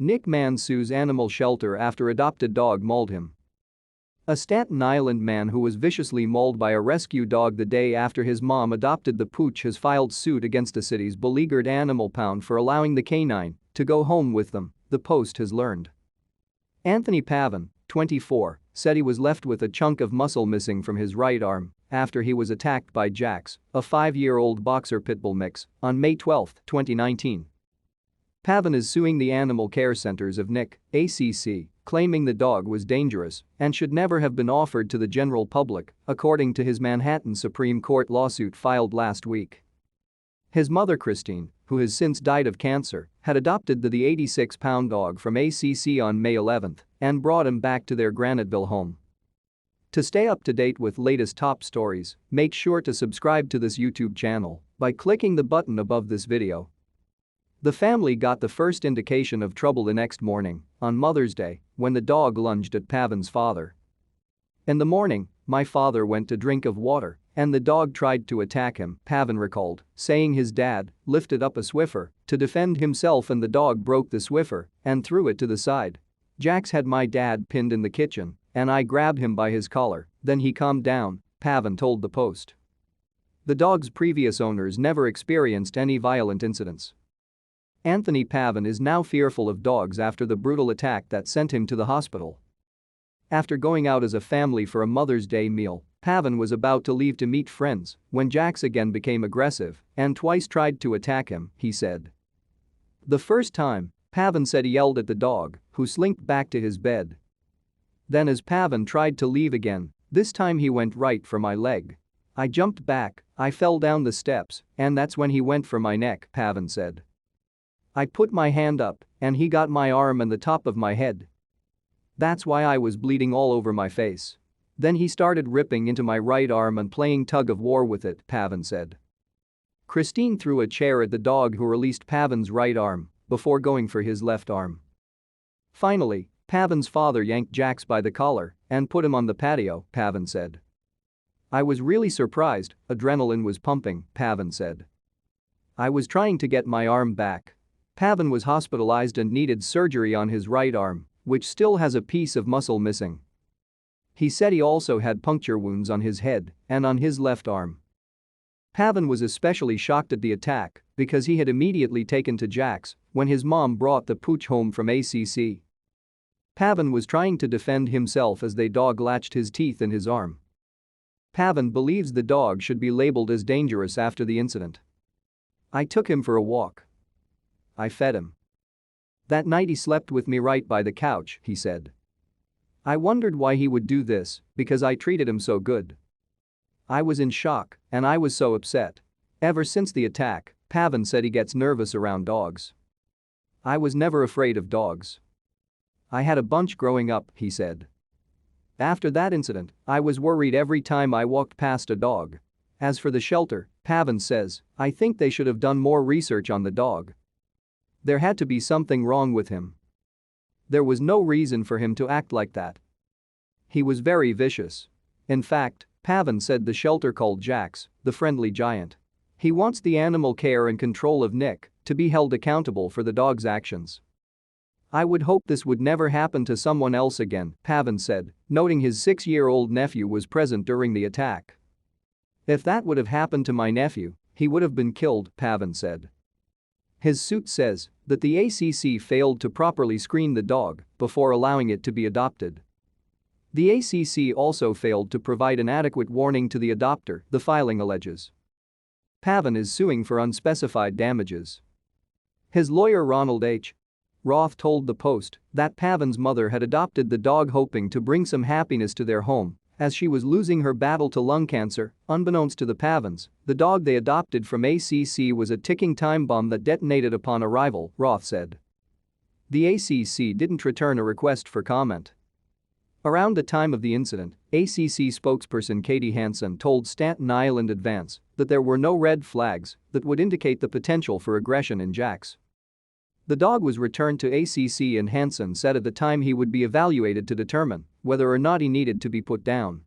Nick man sues animal shelter after adopted dog mauled him. A Staten Island man who was viciously mauled by a rescue dog the day after his mom adopted the pooch has filed suit against the city's beleaguered animal pound for allowing the canine to go home with them, the Post has learned. Anthony Pavone, 24, said he was left with a chunk of muscle missing from his right arm after he was attacked by Jaxx, a 5-year-old boxer pitbull mix, on May 12, 2019. Pavone is suing the animal care centers of NYC, claiming the dog was dangerous and should never have been offered to the general public, according to his Manhattan Supreme Court lawsuit filed last week. His mother Christine, who has since died of cancer, had adopted the 86-pound dog from ACC on May 11 and brought him back to their Graniteville home. To stay up to date with latest top stories, make sure to subscribe to this YouTube channel by clicking the button above this video. The family got the first indication of trouble the next morning, on Mother's Day, when the dog lunged at Pavone's father. "In the morning, my father went to drink of water and the dog tried to attack him," Pavone recalled, saying his dad lifted up a Swiffer to defend himself and the dog broke the Swiffer and threw it to the side. "Jaxx had my dad pinned in the kitchen and I grabbed him by his collar, then he calmed down," Pavone told the Post. The dog's previous owners never experienced any violent incidents. Anthony Pavone is now fearful of dogs after the brutal attack that sent him to the hospital. After going out as a family for a Mother's Day meal, Pavone was about to leave to meet friends when Jaxx again became aggressive and twice tried to attack him, he said. The first time, Pavone said he yelled at the dog, who slinked back to his bed. Then as Pavone tried to leave again, this time he went right for my leg. "I jumped back, I fell down the steps, and that's when he went for my neck," Pavone said. "I put my hand up and he got my arm and the top of my head. That's why I was bleeding all over my face. Then he started ripping into my right arm and playing tug of war with it," Pavone said. Christine threw a chair at the dog who released Pavone's right arm before going for his left arm. Finally, Pavone's father yanked Jaxx by the collar and put him on the patio, Pavone said. "I was really surprised, adrenaline was pumping," Pavone said. "I was trying to get my arm back." Pavone was hospitalized and needed surgery on his right arm, which still has a piece of muscle missing. He said he also had puncture wounds on his head and on his left arm. Pavone was especially shocked at the attack because he had immediately taken to Jaxx when his mom brought the pooch home from ACC. Pavone was trying to defend himself as the dog latched his teeth in his arm. Pavone believes the dog should be labeled as dangerous after the incident. "I took him for a walk. I fed him. That night he slept with me right by the couch," he said. "I wondered why he would do this because I treated him so good. I was in shock and I was so upset. Ever since the attack," Pavone said he gets nervous around dogs. "I was never afraid of dogs. I had a bunch growing up," he said. "After that incident, I was worried every time I walked past a dog." As for the shelter, Pavone says, "I think they should have done more research on the dog. There had to be something wrong with him. There was no reason for him to act like that. He was very vicious." In fact, Pavone said the shelter called Jaxx the friendly giant. He wants the animal care and control of Nick to be held accountable for the dog's actions. "I would hope this would never happen to someone else again," Pavone said, noting his 6-year-old nephew was present during the attack. "If that would have happened to my nephew, he would have been killed," Pavone said. His suit says that the ACC failed to properly screen the dog before allowing it to be adopted. The ACC also failed to provide an adequate warning to the adopter, the filing alleges. Pavone is suing for unspecified damages. His lawyer Ronald H. Roth told the Post that Pavone's mother had adopted the dog hoping to bring some happiness to their home as she was losing her battle to lung cancer. Unbeknownst to the Pavones, the dog they adopted from ACC was a ticking time bomb that detonated upon arrival, Roth said. The ACC didn't return a request for comment. Around the time of the incident, ACC spokesperson Katie Hansen told Staten Island Advance that there were no red flags that would indicate the potential for aggression in Jaxx. The dog was returned to ACC and Hansen said at the time he would be evaluated to determine whether or not he needed to be put down.